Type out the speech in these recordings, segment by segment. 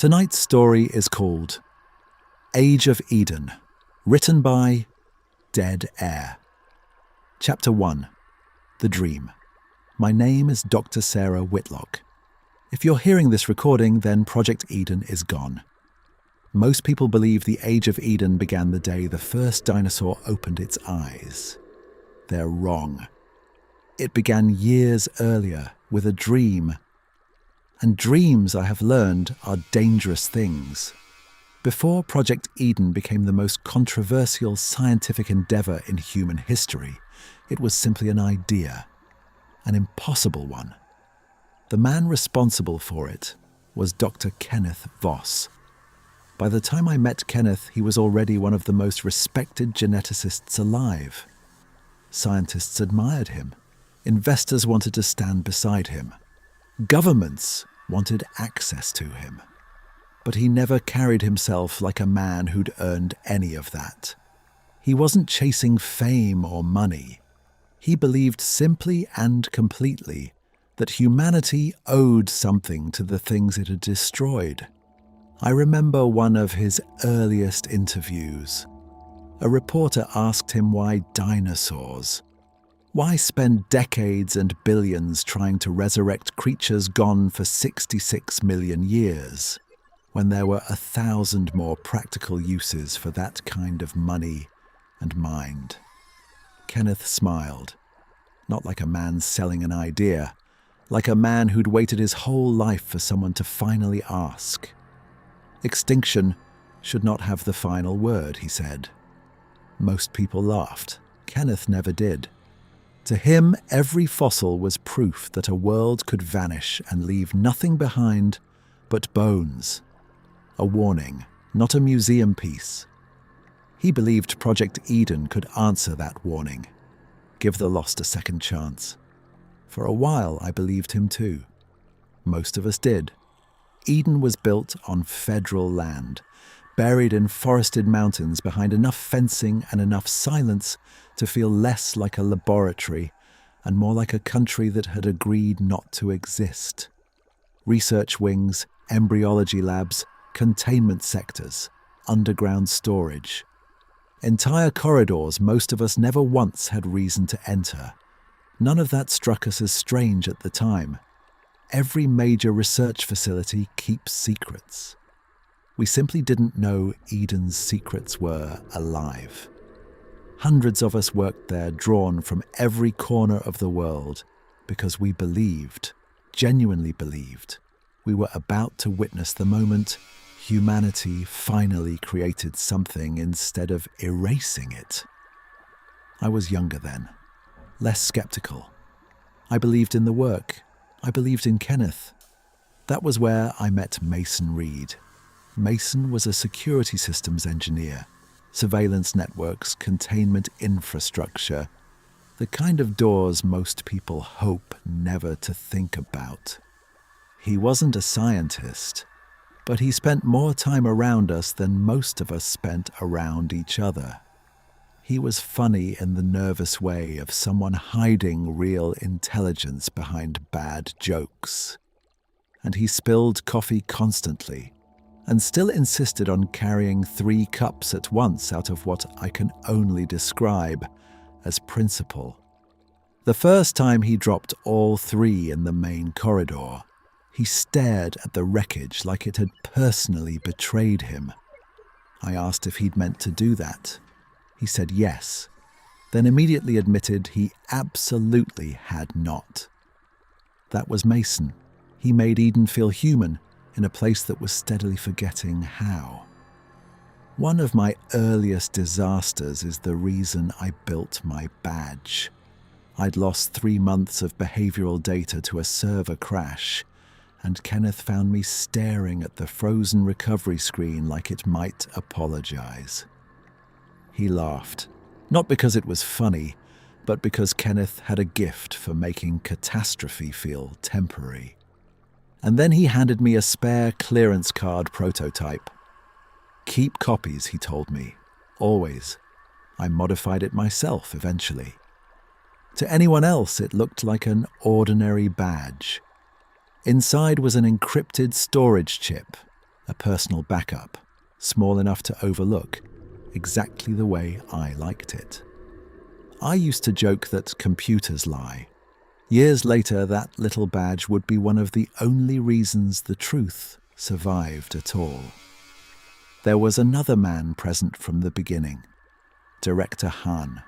Tonight's story is called Age of Eden, written by Dead Air. Chapter 1. The Dream. My name is Dr. Sarah Whitlock. If you're hearing this recording, then Project Eden is gone. Most people believe the Age of Eden began the day the first dinosaur opened its eyes. They're wrong. It began years earlier with a dream. And dreams, I have learned, are dangerous things. Before Project Eden became the most controversial scientific endeavor in human history, it was simply an idea, an impossible one. The man responsible for it was Dr. Kenneth Voss. By the time I met Kenneth, he was already one of the most respected geneticists alive. Scientists admired him. Investors wanted to stand beside him. Governments wanted access to him. But he never carried himself like a man who'd earned any of that. He wasn't chasing fame or money. He believed simply and completely that humanity owed something to the things it had destroyed. I remember one of his earliest interviews. A reporter asked him why dinosaurs. Why spend decades and billions trying to resurrect creatures gone for 66 million years, when there were 1,000 more practical uses for that kind of money and mind? Kenneth smiled, not like a man selling an idea, like a man who'd waited his whole life for someone to finally ask. Extinction should not have the final word, he said. Most people laughed. Kenneth never did. To him, every fossil was proof that a world could vanish and leave nothing behind but bones. A warning, not a museum piece. He believed Project Eden could answer that warning, give the lost a second chance. For a while, I believed him too. Most of us did. Eden was built on federal land, buried in forested mountains behind enough fencing and enough silence to feel less like a laboratory and more like a country that had agreed not to exist. Research wings, embryology labs, containment sectors, underground storage. Entire corridors most of us never once had reason to enter. None of that struck us as strange at the time. Every major research facility keeps secrets. We simply didn't know Eden's secrets were alive. Hundreds of us worked there, drawn from every corner of the world, because we believed, genuinely believed, we were about to witness the moment humanity finally created something instead of erasing it. I was younger then, less skeptical. I believed in the work. I believed in Kenneth. That was where I met Mason Reed. Mason was a security systems engineer, surveillance networks, containment infrastructure, the kind of doors most people hope never to think about. He wasn't a scientist, but he spent more time around us than most of us spent around each other. He was funny in the nervous way of someone hiding real intelligence behind bad jokes. And he spilled coffee constantly, and still insisted on carrying 3 cups at once out of what I can only describe as principle. The first time he dropped all 3 in the main corridor, he stared at the wreckage like it had personally betrayed him. I asked if he'd meant to do that. He said yes, then immediately admitted he absolutely had not. That was Mason. He made Eden feel human, in a place that was steadily forgetting how. One of my earliest disasters is the reason I built my badge. I'd lost 3 months of behavioral data to a server crash, and Kenneth found me staring at the frozen recovery screen like it might apologize. He laughed, not because it was funny, but because Kenneth had a gift for making catastrophe feel temporary. And then he handed me a spare clearance card prototype. Keep copies, he told me. Always. I modified it myself eventually. To anyone else, it looked like an ordinary badge. Inside was an encrypted storage chip, a personal backup, small enough to overlook, exactly the way I liked it. I used to joke that computers lie. Years later, that little badge would be one of the only reasons the truth survived at all. There was another man present from the beginning, Director Han.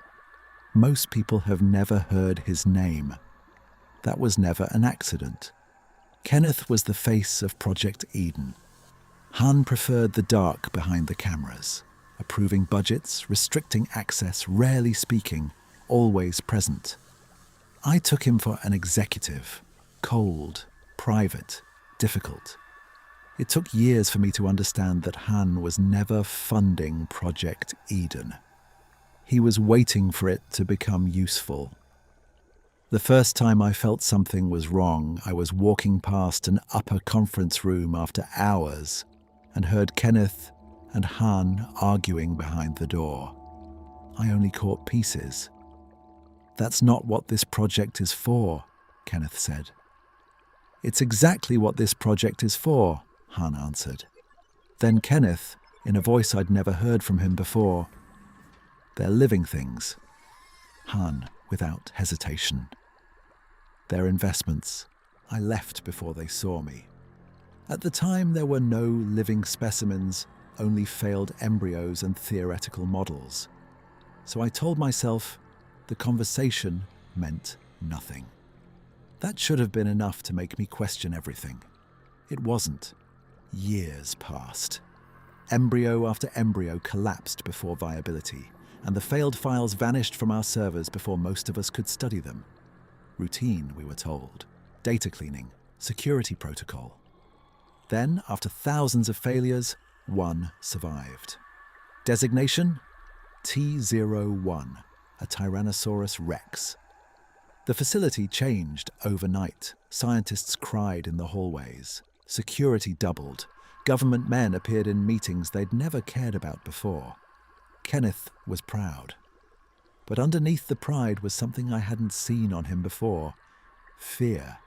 Most people have never heard his name. That was never an accident. Kenneth was the face of Project Eden. Han preferred the dark behind the cameras, approving budgets, restricting access, rarely speaking, always present. I took him for an executive, cold, private, difficult. It took years for me to understand that Han was never funding Project Eden. He was waiting for it to become useful. The first time I felt something was wrong, I was walking past an upper conference room after hours and heard Kenneth and Han arguing behind the door. I only caught pieces. "That's not what this project is for," Kenneth said. "It's exactly what this project is for," Han answered. Then Kenneth, in a voice I'd never heard from him before, "They're living things." Han, without hesitation. "They're investments. I left before they saw me." At the time, there were no living specimens, only failed embryos and theoretical models. So I told myself the conversation meant nothing. That should have been enough to make me question everything. It wasn't. Years passed. Embryo after embryo collapsed before viability, and the failed files vanished from our servers before most of us could study them. Routine, we were told. Data cleaning. Security protocol. Then, after thousands of failures, one survived. Designation? T01, a Tyrannosaurus Rex. The facility changed overnight. Scientists cried in the hallways. Security doubled. Government men appeared in meetings they'd never cared about before. Kenneth was proud. But underneath the pride was something I hadn't seen on him before. Fear.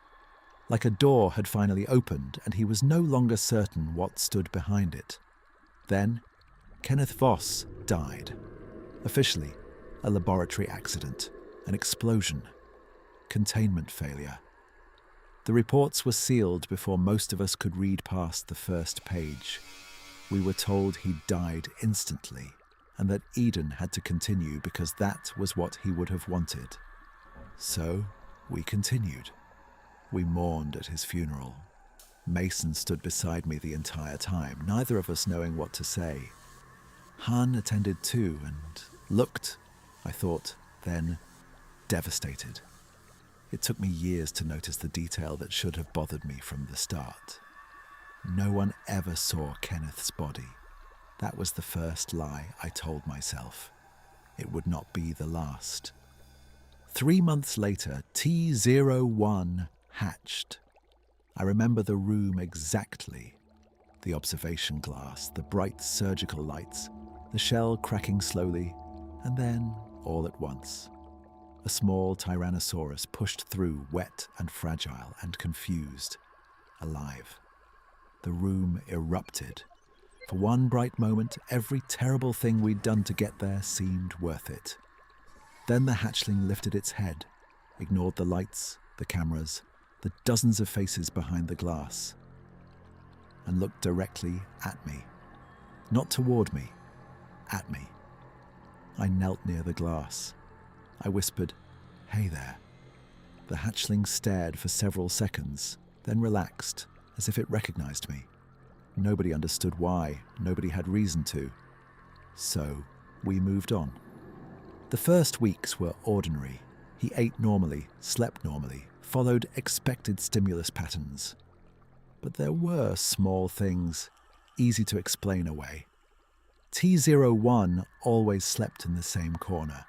Like a door had finally opened, and he was no longer certain what stood behind it. Then, Kenneth Voss died. Officially, a laboratory accident, an explosion, containment failure. The reports were sealed before most of us could read past the first page. We were told he died instantly, and that Eden had to continue because that was what he would have wanted. So, we continued. We mourned at his funeral. Mason stood beside me the entire time, neither of us knowing what to say. Han attended too and looked, I thought, then devastated. It took me years to notice the detail that should have bothered me from the start. No one ever saw Kenneth's body. That was the first lie I told myself. It would not be the last. 3 months later, T01 hatched. I remember the room exactly. The observation glass, the bright surgical lights, the shell cracking slowly, and then, all at once, a small Tyrannosaurus pushed through, wet and fragile and confused, alive. The room erupted. For one bright moment, every terrible thing we'd done to get there seemed worth it. Then the hatchling lifted its head, ignored the lights, the cameras, the dozens of faces behind the glass, and looked directly at me. Not toward me, at me. I knelt near the glass. I whispered, "Hey there." The hatchling stared for several seconds, then relaxed, as if it recognized me. Nobody understood why, nobody had reason to. So, we moved on. The first weeks were ordinary. He ate normally, slept normally, followed expected stimulus patterns. But there were small things, easy to explain away. T01 always slept in the same corner,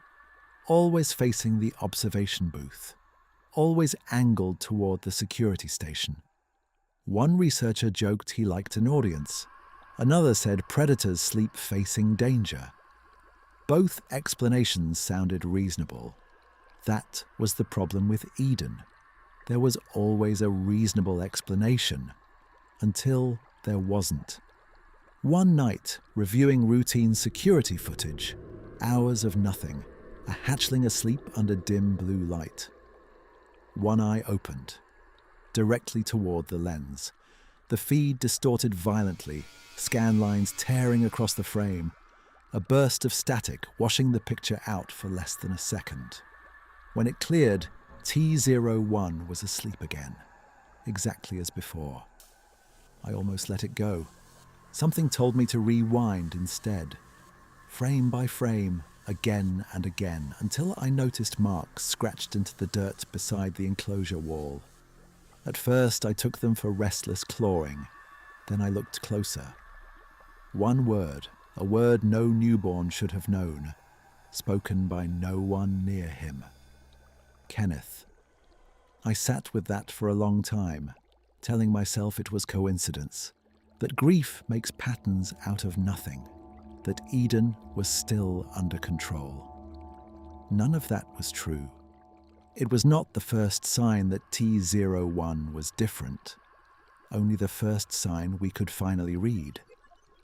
always facing the observation booth, always angled toward the security station. One researcher joked he liked an audience. Another said predators sleep facing danger. Both explanations sounded reasonable. That was the problem with Eden. There was always a reasonable explanation, until there wasn't. One night, reviewing routine security footage, hours of nothing, a hatchling asleep under dim blue light. One eye opened, directly toward the lens. The feed distorted violently, scan lines tearing across the frame, a burst of static washing the picture out for less than a second. When it cleared, T01 was asleep again, exactly as before. I almost let it go. Something told me to rewind instead, frame by frame, again and again, until I noticed marks scratched into the dirt beside the enclosure wall. At first, I took them for restless clawing. Then I looked closer. One word, a word no newborn should have known, spoken by no one near him. Kenneth. I sat with that for a long time, telling myself it was coincidence, that grief makes patterns out of nothing, that Eden was still under control. None of that was true. It was not the first sign that T01 was different, only the first sign we could finally read.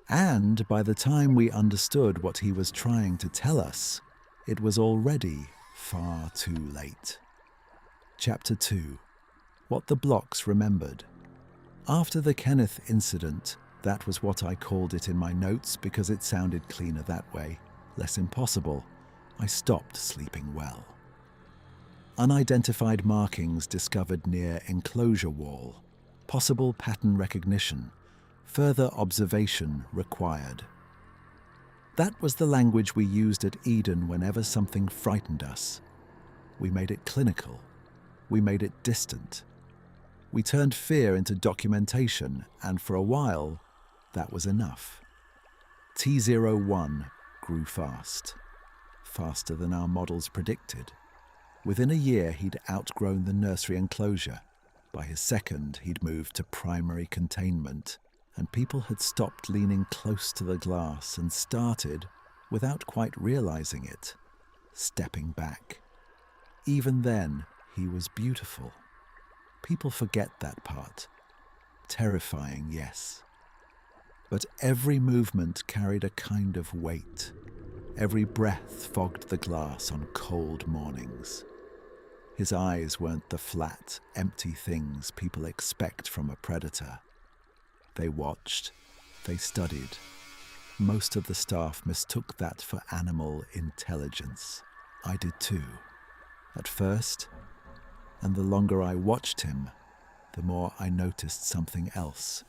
And by the time we understood what he was trying to tell us, it was already far too late. Chapter 2. What the Blocks Remembered. After the Kenneth incident, that was what I called it in my notes because it sounded cleaner that way, less impossible, I stopped sleeping well. Unidentified markings discovered near enclosure wall, possible pattern recognition, further observation required. That was the language we used at Eden whenever something frightened us. We made it clinical. We made it distant. We turned fear into documentation, and for a while, that was enough. T01 grew fast, faster than our models predicted. Within a year, he'd outgrown the nursery enclosure. By his second, he'd moved to primary containment, and people had stopped leaning close to the glass and started, without quite realizing it, stepping back. Even then, he was beautiful. People forget that part. Terrifying, yes. But every movement carried a kind of weight. Every breath fogged the glass on cold mornings. His eyes weren't the flat, empty things people expect from a predator. They watched, they studied. Most of the staff mistook that for animal intelligence. I did too. At first, and the longer I watched him, the more I noticed something else.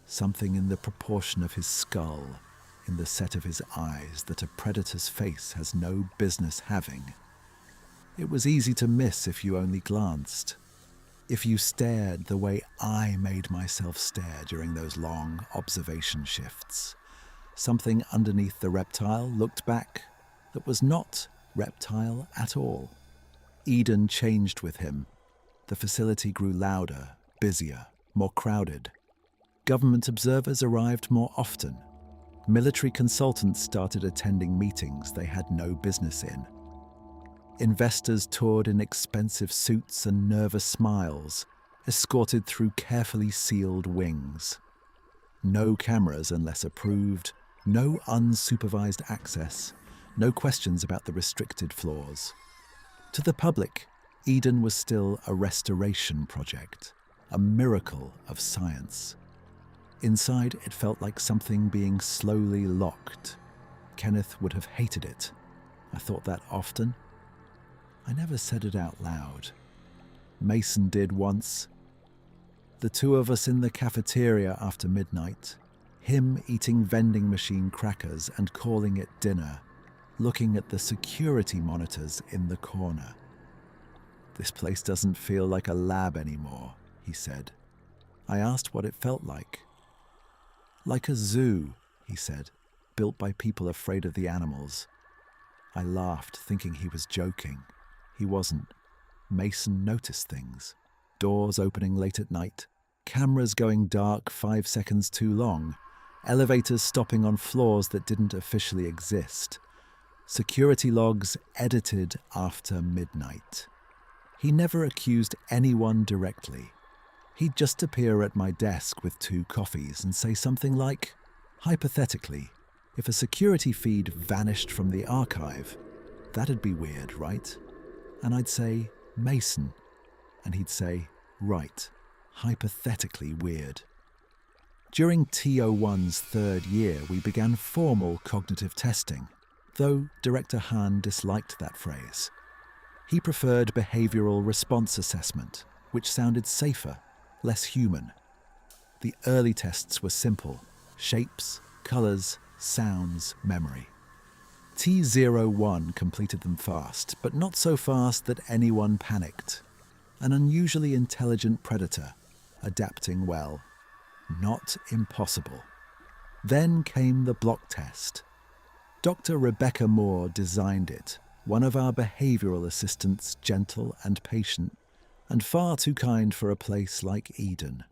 Something in the proportion of his skull, in the set of his eyes that a predator's face has no business having. It was easy to miss if you only glanced. If you stared the way I made myself stare during those long observation shifts. Something underneath the reptile looked back that was not reptile at all. Eden changed with him. The facility grew louder, busier, more crowded. Government observers arrived more often. Military consultants started attending meetings they had no business in. Investors toured in expensive suits and nervous smiles, escorted through carefully sealed wings. No cameras unless approved, no unsupervised access, no questions about the restricted floors. To the public, Eden was still a restoration project, a miracle of science. Inside, it felt like something being slowly locked. Kenneth would have hated it. I thought that often. I never said it out loud. Mason did once. The two of us in the cafeteria after midnight, him eating vending machine crackers and calling it dinner, looking at the security monitors in the corner. "This place doesn't feel like a lab anymore," he said. I asked what it felt like. "Like a zoo," he said, "built by people afraid of the animals." I laughed, thinking he was joking. He wasn't. Mason noticed things. Doors opening late at night, cameras going dark 5 seconds too long, elevators stopping on floors that didn't officially exist, security logs edited after midnight. He never accused anyone directly. He'd just appear at my desk with 2 coffees and say something like, Hypothetically, if a security feed vanished from the archive, that'd be weird, right? And I'd say, Mason. And he'd say, right, hypothetically weird. During TO1's third year, we began formal cognitive testing, though Director Hahn disliked that phrase. He preferred behavioral response assessment, which sounded safer, less human. The early tests were simple: shapes, colors, sounds, memory. T01 completed them fast, but not so fast that anyone panicked. An unusually intelligent predator, adapting well. Not impossible. Then came the block test. Dr. Rebecca Moore designed it, one of our behavioral assistants, gentle and patient, and far too kind for a place like Eden.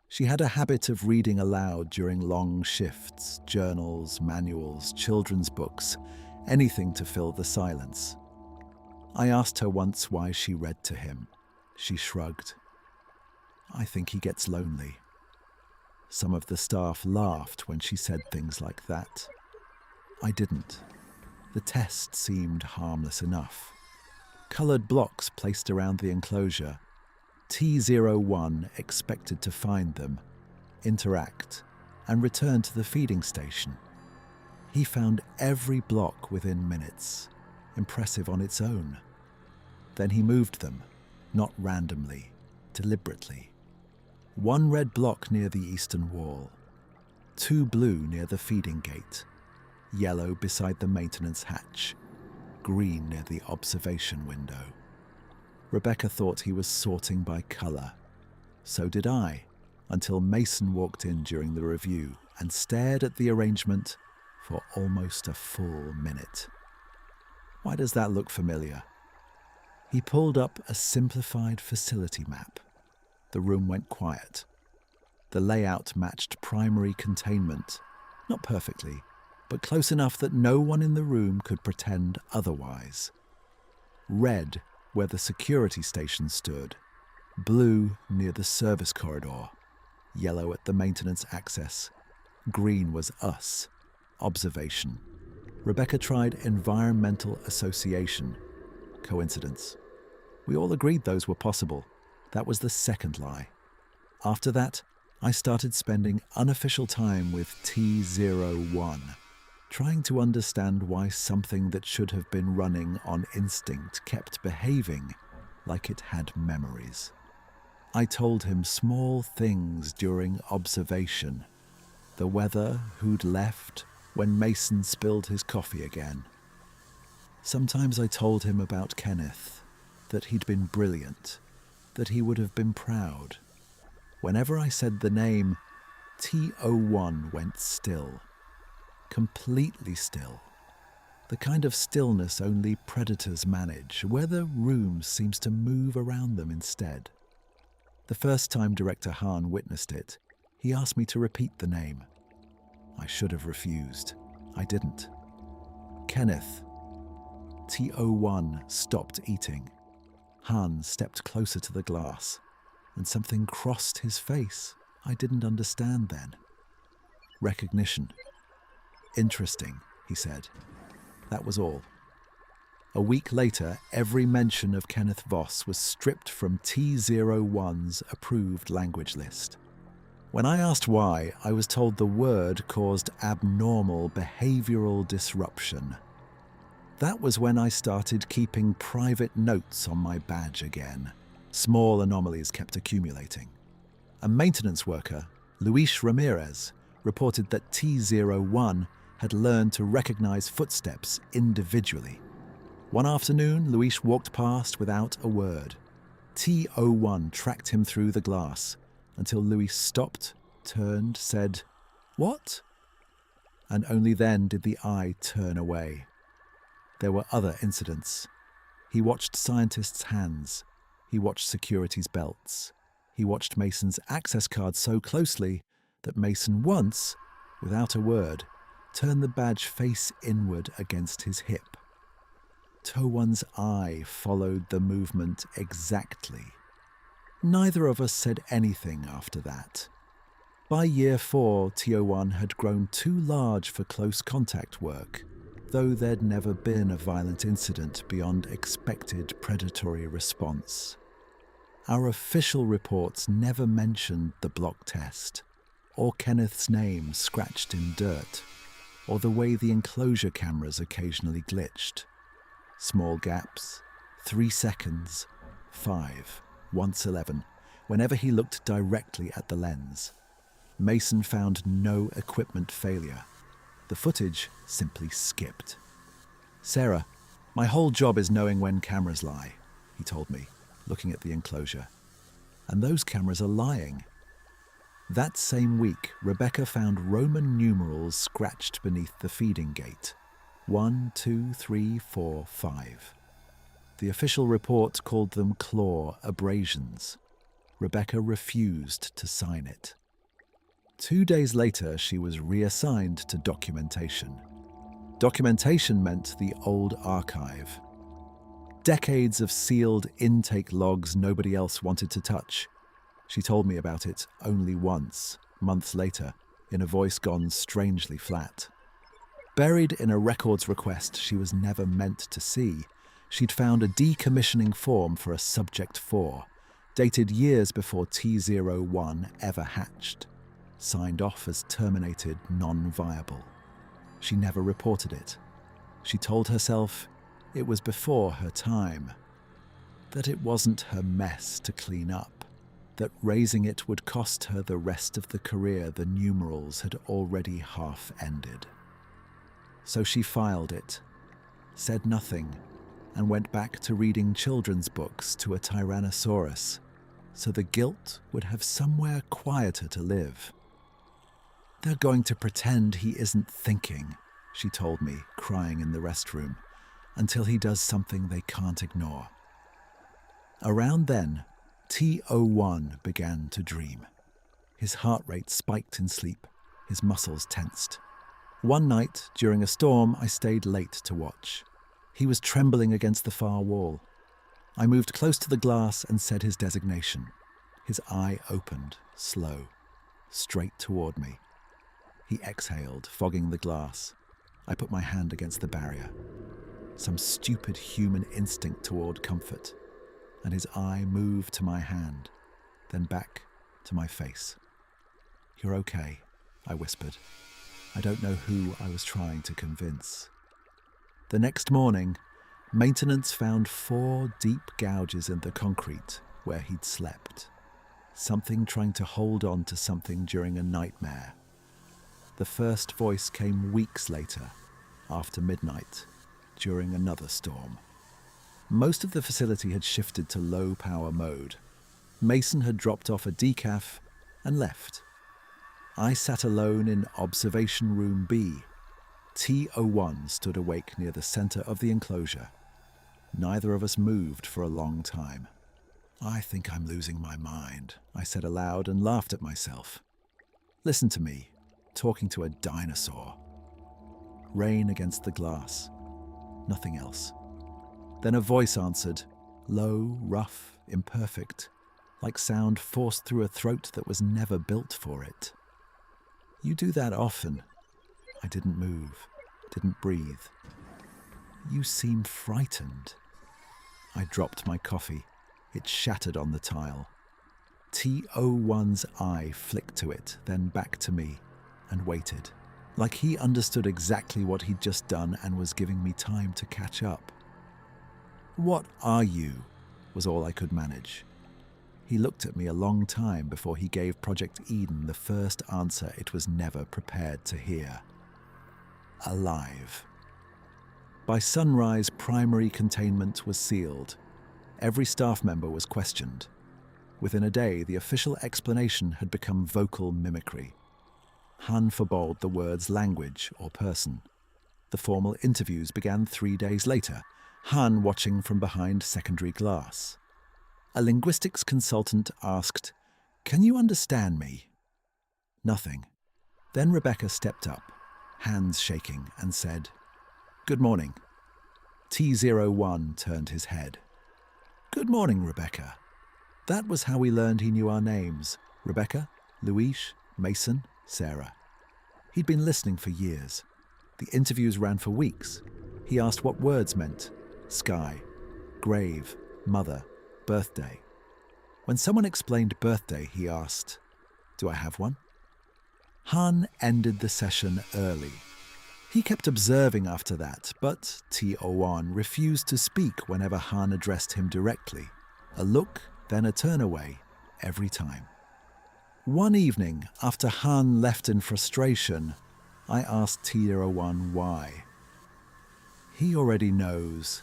She had a habit of reading aloud during long shifts, journals, manuals, children's books, anything to fill the silence. I asked her once why she read to him. She shrugged. I think he gets lonely. Some of the staff laughed when she said things like that. I didn't. The test seemed harmless enough. Coloured blocks placed around the enclosure. T01 expected to find them, interact, and return to the feeding station. He found every block within minutes, impressive on its own. Then he moved them, not randomly, deliberately. 1 red block near the eastern wall, 2 blue near the feeding gate, yellow beside the maintenance hatch, green near the observation window. Rebecca thought he was sorting by colour. So did I, until Mason walked in during the review and stared at the arrangement for almost a full minute. Why does that look familiar? He pulled up a simplified facility map. The room went quiet. The layout matched primary containment, not perfectly, but close enough that no one in the room could pretend otherwise. Red where the security station stood, blue near the service corridor, yellow at the maintenance access, green was us, observation. Rebecca tried environmental association, coincidence. We all agreed those were possible. That was the second lie. After that, I started spending unofficial time with T01, trying to understand why something that should have been running on instinct kept behaving like it had memories. I told him small things during observation. The weather, who'd left, when Mason spilled his coffee again. Sometimes I told him about Kenneth, that he'd been brilliant, that he would have been proud. Whenever I said the name, T01 went still. Completely still. The kind of stillness only predators manage, where the room seems to move around them instead. The first time Director Hahn witnessed it, he asked me to repeat the name. I should have refused. I didn't. Kenneth. T01 stopped eating. Hahn stepped closer to the glass, and something crossed his face I didn't understand then. Recognition. Interesting, he said. That was all. A week later, every mention of Kenneth Voss was stripped from T01's approved language list. When I asked why, I was told the word caused abnormal behavioral disruption. That was when I started keeping private notes on my badge again. Small anomalies kept accumulating. A maintenance worker, Luis Ramirez, reported that T01 had learned to recognize footsteps individually. One afternoon, Luis walked past without a word. T01 tracked him through the glass until Luis stopped, turned, said, "What?" And only then did the eye turn away. There were other incidents. He watched scientists' hands. He watched security's belts. He watched Mason's access card so closely that Mason once, without a word, turned the badge face inward against his hip. Towan's eye followed the movement exactly. Neither of us said anything after that. By year 4, TO1 had grown too large for close contact work, though there'd never been a violent incident beyond expected predatory response. Our official reports never mentioned the block test, or Kenneth's name scratched in dirt, or the way the enclosure cameras occasionally glitched. Small gaps, 3 seconds, 5, once 11, whenever he looked directly at the lens. Mason found no equipment failure. The footage simply skipped. "Sarah, my whole job is knowing when cameras lie," he told me, looking at the enclosure. And those cameras are lying. That same week, Rebecca found Roman numerals scratched beneath the feeding gate. 1, 2, 3, 4, 5. The official report called them claw abrasions. Rebecca refused to sign it. 2 days later, she was reassigned to documentation. Documentation meant the old archive. Decades of sealed intake logs nobody else wanted to touch. She told me about it only once, months later, in a voice gone strangely flat. Buried in a records request she was never meant to see, she'd found a decommissioning form for a Subject 4, dated years before T01 ever hatched, signed off as terminated non-viable. She never reported it. She told herself it was before her time, that it wasn't her mess to clean up, that raising it would cost her the rest of the career the numerals had already half-ended. So she filed it, said nothing, and went back to reading children's books to a Tyrannosaurus, so the guilt would have somewhere quieter to live. "They're going to pretend he isn't thinking," she told me, crying in the restroom, "until he does something they can't ignore." Around then, TO1 began to dream. His heart rate spiked in sleep, his muscles tensed. One night, during a storm, I stayed late to watch. He was trembling against the far wall. I moved close to the glass and said his designation. His eye opened, slow, straight toward me. He exhaled, fogging the glass. I put my hand against the barrier. Some stupid human instinct toward comfort. And his eye moved to my hand, then back to my face. "You're okay," I whispered. I don't know who I was trying to convince. The next morning, maintenance found 4 deep gouges in the concrete where he'd slept. Something trying to hold on to something during a nightmare. The first voice came weeks later, after midnight, during another storm. Most of the facility had shifted to low-power mode. Mason had dropped off a decaf and left. I sat alone in Observation Room B. TO1 stood awake near the center of the enclosure. Neither of us moved for a long time. "I think I'm losing my mind," I said aloud and laughed at myself. Listen to me, talking to a dinosaur. Rain against the glass. Nothing else. Then a voice answered, low, rough, imperfect, like sound forced through a throat that was never built for it. "You do that often." I didn't move, didn't breathe. "You seem frightened." I dropped my coffee. It shattered on the tile. TO1's eye flicked to it, then back to me, and waited, like he understood exactly what he'd just done and was giving me time to catch up. "What are you?" was all I could manage. He looked at me a long time before he gave Project Eden the first answer it was never prepared to hear. Alive. By sunrise, primary containment was sealed. Every staff member was questioned. Within a day, the official explanation had become vocal mimicry. Han forbade the words language or person. The formal interviews began 3 days later, Han watching from behind secondary glass. A linguistics consultant asked, "Can you understand me?" Nothing. Then Rebecca stepped up, hands shaking, and said, "Good morning." T01 turned his head. "Good morning, Rebecca." That was how we learned he knew our names. Rebecca, Luis, Mason, Sarah. He'd been listening for years. The interviews ran for weeks. He asked what words meant: sky, grave, mother, birthday. When someone explained birthday, he asked, "Do I have one?" Han ended the session early. He kept observing after that, but T01 refused to speak whenever Han addressed him directly. A look, then a turn away, every time. One evening, after Han left in frustration, I asked T01 why. "He already knows,"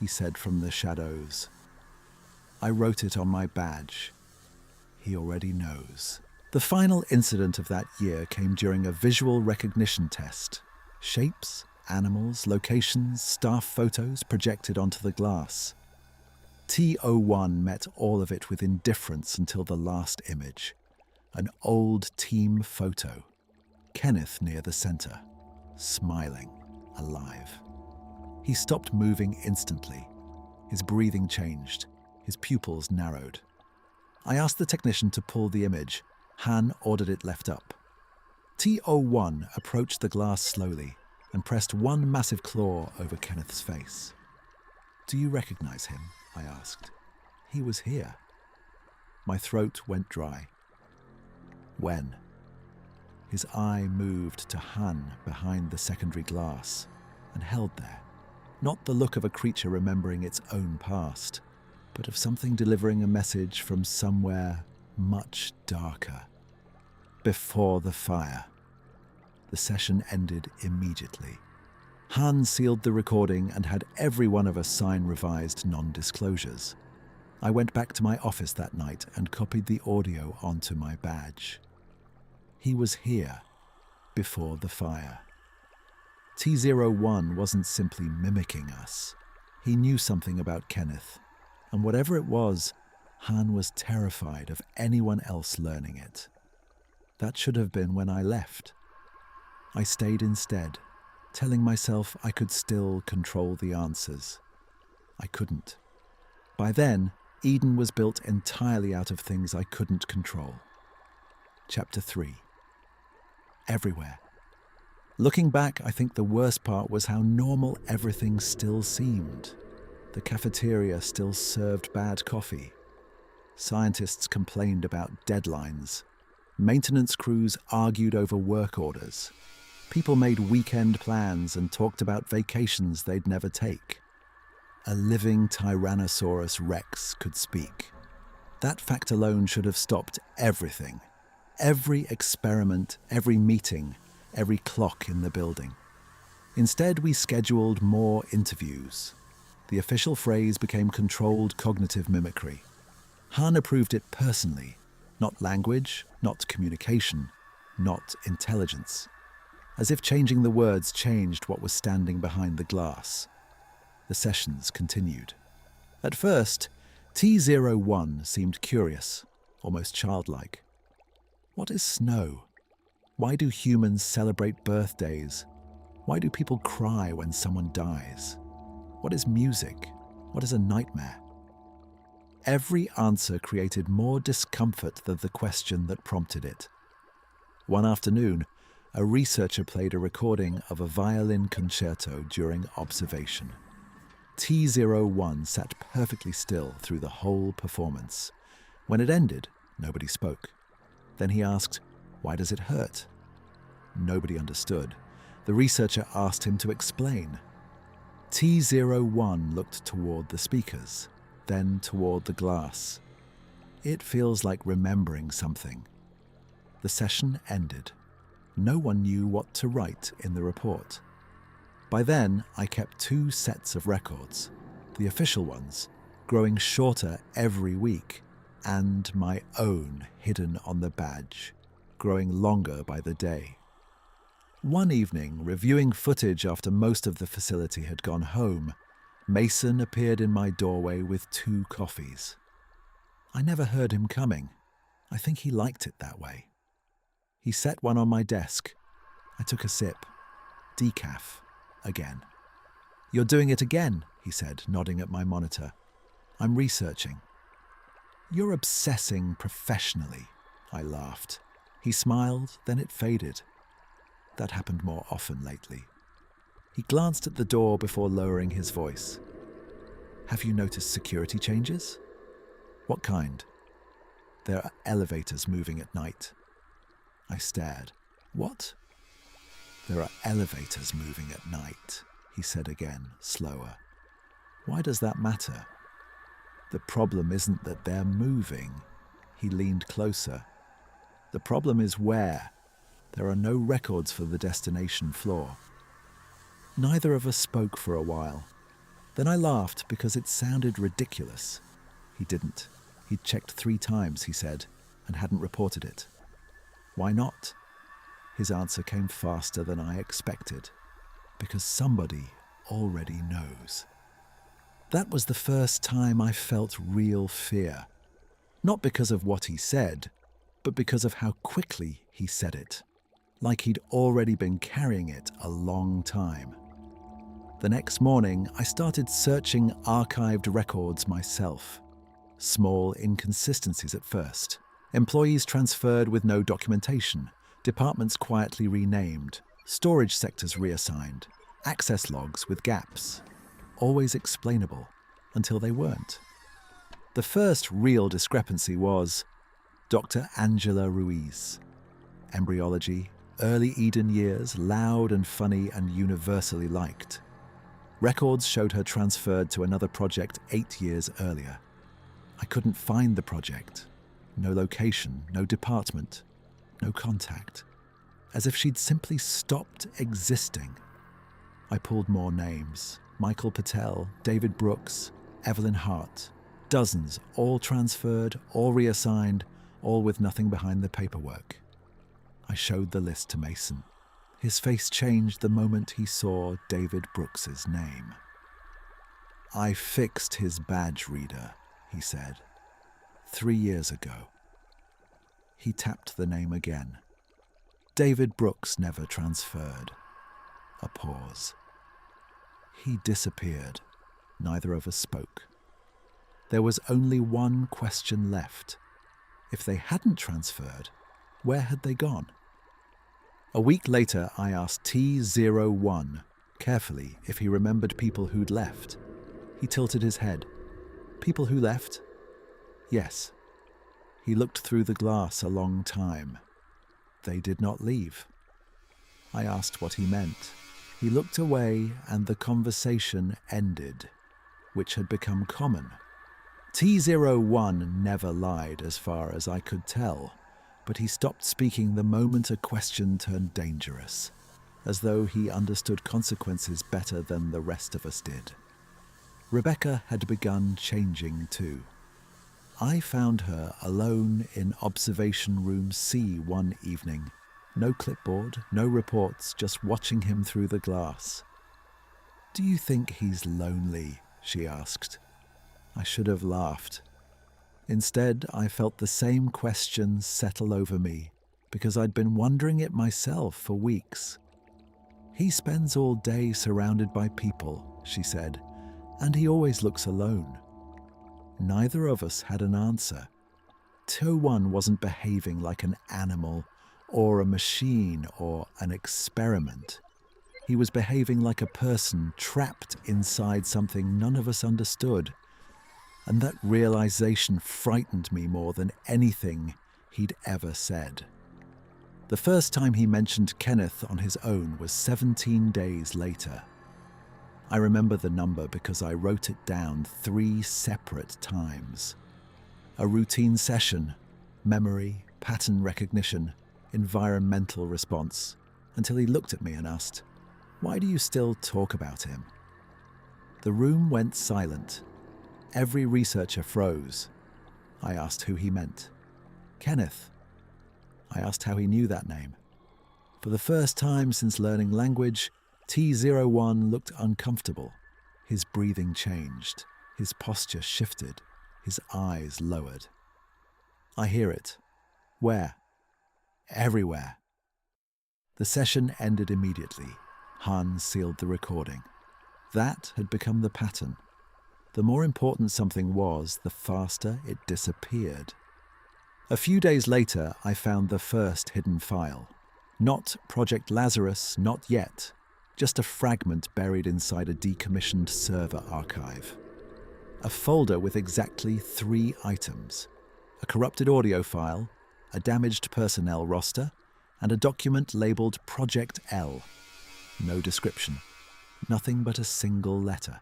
he said from the shadows. "I wrote it on my badge. He already knows." The final incident of that year came during a visual recognition test. Shapes, animals, locations, staff photos projected onto the glass. T01 met all of it with indifference until the last image. An old team photo. Kenneth near the center, smiling, alive. He stopped moving instantly. His breathing changed. His pupils narrowed. I asked the technician to pull the image. Han ordered it left up. T01 approached the glass slowly and pressed one massive claw over Kenneth's face. "Do you recognize him?" I asked. "He was here." My throat went dry. "When?" His eye moved to Han behind the secondary glass and held there. Not the look of a creature remembering its own past, but of something delivering a message from somewhere much darker. Before the fire. The session ended immediately. Han sealed the recording and had every one of us sign revised non-disclosures. I went back to my office that night and copied the audio onto my badge. He was here, before the fire. T01 wasn't simply mimicking us. He knew something about Kenneth, and whatever it was, Han was terrified of anyone else learning it. That should have been when I left. I stayed instead, telling myself I could still control the answers. I couldn't. By then, Eden was built entirely out of things I couldn't control. Chapter 3. Everywhere. Looking back, I think the worst part was how normal everything still seemed. The cafeteria still served bad coffee. Scientists complained about deadlines. Maintenance crews argued over work orders. People made weekend plans and talked about vacations they'd never take. A living Tyrannosaurus Rex could speak. That fact alone should have stopped everything. Every experiment, every meeting, every clock in the building. Instead, we scheduled more interviews. The official phrase became controlled cognitive mimicry. Han approved it personally. Not language, not communication, not intelligence. As if changing the words changed what was standing behind the glass. The sessions continued. At first, T01 seemed curious, almost childlike. What is snow? Why do humans celebrate birthdays? Why do people cry when someone dies? What is music? What is a nightmare? Every answer created more discomfort than the question that prompted it. One afternoon, a researcher played a recording of a violin concerto during observation. T01 sat perfectly still through the whole performance. When it ended, nobody spoke. Then he asked, "Why does it hurt?" Nobody understood. The researcher asked him to explain. T01 looked toward the speakers, then toward the glass. It feels like remembering something. The session ended. No one knew what to write in the report. By then, I kept 2 sets of records, the official ones, growing shorter every week, and my own hidden on the badge, growing longer by the day. One evening, reviewing footage after most of the facility had gone home, Mason appeared in my doorway with 2 coffees. I never heard him coming. I think he liked it that way. He set one on my desk. I took a sip. Decaf. Again. "You're doing it again," he said, nodding at my monitor. "I'm researching." "You're obsessing professionally," I laughed. He smiled, then it faded. That happened more often lately. He glanced at the door before lowering his voice. Have you noticed security changes? What kind? There are elevators moving at night. I stared. What? There are elevators moving at night, he said again, slower. Why does that matter? The problem isn't that they're moving. He leaned closer. The problem is where. There are no records for the destination floor. Neither of us spoke for a while. Then I laughed because it sounded ridiculous. He didn't. He'd checked 3 times, he said, and hadn't reported it. Why not? His answer came faster than I expected. Because somebody already knows. That was the first time I felt real fear. Not because of what he said, but because of how quickly he said it. Like he'd already been carrying it a long time. The next morning, I started searching archived records myself. Small inconsistencies at first. Employees transferred with no documentation. Departments quietly renamed. Storage sectors reassigned. Access logs with gaps. Always explainable, until they weren't. The first real discrepancy was Dr. Angela Ruiz. Embryology, early Eden years, loud and funny and universally liked. Records showed her transferred to another project 8 years earlier. I couldn't find the project. No location, no department, no contact. As if she'd simply stopped existing. I pulled more names. Michael Patel, David Brooks, Evelyn Hart. Dozens, all transferred, all reassigned, all with nothing behind the paperwork. I showed the list to Mason. His face changed the moment he saw David Brooks's name. I fixed his badge reader, he said, 3 years ago. He tapped the name again. David Brooks never transferred. A pause. He disappeared. Neither of us spoke. There was only one question left. If they hadn't transferred, where had they gone? A week later, I asked T01 carefully if he remembered people who'd left. He tilted his head. People who left? Yes. He looked through the glass a long time. They did not leave. I asked what he meant. He looked away and the conversation ended, which had become common. T01 never lied as far as I could tell, but he stopped speaking the moment a question turned dangerous, as though he understood consequences better than the rest of us did. Rebecca had begun changing too. I found her alone in Observation Room C one evening. No clipboard, no reports, just watching him through the glass. "Do you think he's lonely?" she asked. I should have laughed. Instead, I felt the same question settle over me, because I'd been wondering it myself for weeks. "He spends all day surrounded by people," she said, "and he always looks alone." Neither of us had an answer. T01 wasn't behaving like an animal, or a machine, or an experiment. He was behaving like a person trapped inside something none of us understood. And that realization frightened me more than anything he'd ever said. The first time he mentioned Kenneth on his own was 17 days later. I remember the number because I wrote it down 3 separate times. A routine session, memory, pattern recognition, environmental response, until he looked at me and asked, "Why do you still talk about him?" The room went silent. Every researcher froze. I asked who he meant. Kenneth. I asked how he knew that name. For the first time since learning language, T01 looked uncomfortable. His breathing changed. His posture shifted. His eyes lowered. "I hear it." "Where?" "Everywhere." The session ended immediately. Han sealed the recording. That had become the pattern. The more important something was, the faster it disappeared. A few days later, I found the first hidden file. Not Project Lazarus, not yet. Just a fragment buried inside a decommissioned server archive. A folder with exactly 3 items: a corrupted audio file, a damaged personnel roster, and a document labeled Project L. No description. Nothing but a single letter.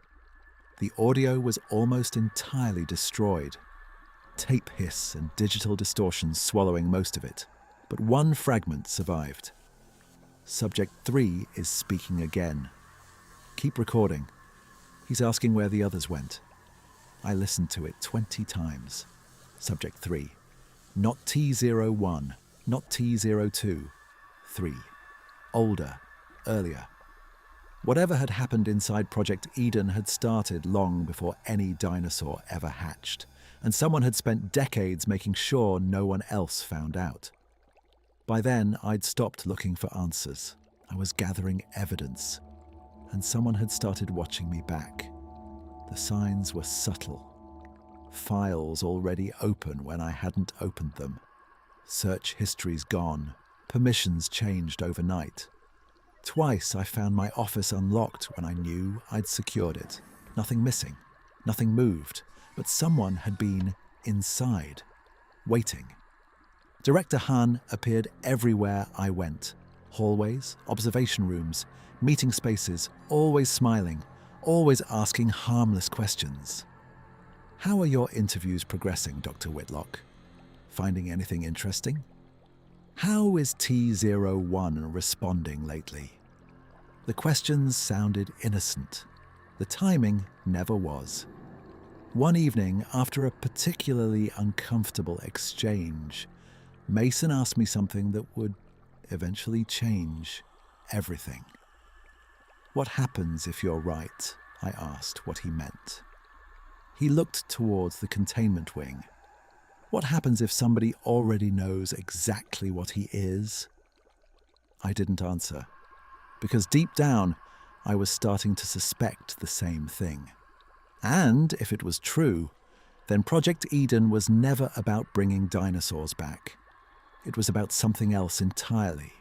The audio was almost entirely destroyed. Tape hiss and digital distortions swallowing most of it. But one fragment survived. Subject 3 is speaking again. Keep recording. He's asking where the others went. I listened to it 20 times. Subject 3. Not T01, not T02. 3. Older, earlier. Whatever had happened inside Project Eden had started long before any dinosaur ever hatched, and someone had spent decades making sure no one else found out. By then, I'd stopped looking for answers. I was gathering evidence, and someone had started watching me back. The signs were subtle. Files already open when I hadn't opened them. Search histories gone. Permissions changed overnight. Twice I found my office unlocked when I knew I'd secured it. Nothing missing, nothing moved, but someone had been inside, waiting. Director Han appeared everywhere I went. Hallways, observation rooms, meeting spaces, always smiling, always asking harmless questions. How are your interviews progressing, Dr. Whitlock? Finding anything interesting? How is T01 responding lately? The questions sounded innocent. The timing never was. One evening, after a particularly uncomfortable exchange, Mason asked me something that would eventually change everything. What happens if you're right? I asked what he meant. He looked towards the containment wing. What happens if somebody already knows exactly what he is? I didn't answer, because deep down, I was starting to suspect the same thing. And if it was true, then Project Eden was never about bringing dinosaurs back. It was about something else entirely.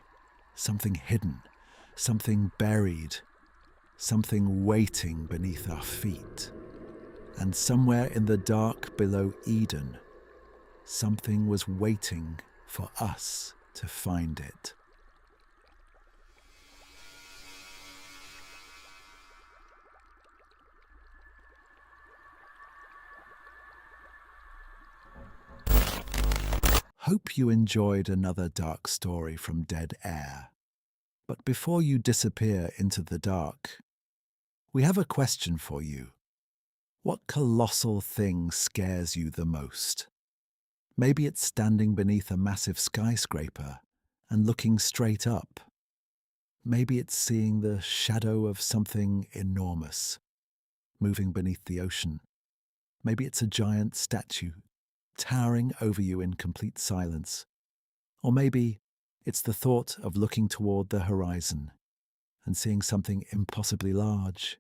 Something hidden, something buried, something waiting beneath our feet. And somewhere in the dark below Eden, something was waiting for us to find it. Hope you enjoyed another dark story from Dead Air. But before you disappear into the dark, we have a question for you. What colossal thing scares you the most? Maybe it's standing beneath a massive skyscraper and looking straight up. Maybe it's seeing the shadow of something enormous moving beneath the ocean. Maybe it's a giant statue towering over you in complete silence. Or maybe it's the thought of looking toward the horizon and seeing something impossibly large,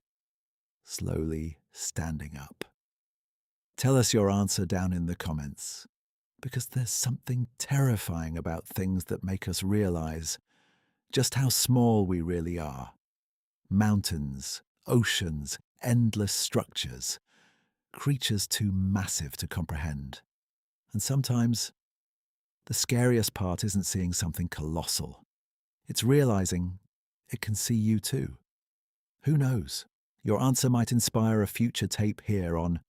slowly standing up. Tell us your answer down in the comments, because there's something terrifying about things that make us realize just how small we really are. Mountains, oceans, endless structures, creatures too massive to comprehend. And sometimes, the scariest part isn't seeing something colossal. It's realizing it can see you too. Who knows? Your answer might inspire a future tape here on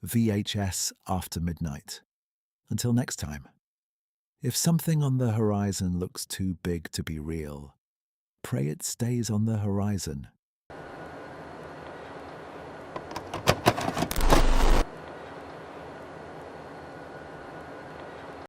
VHS After Midnight. Until next time. If something on the horizon looks too big to be real, pray it stays on the horizon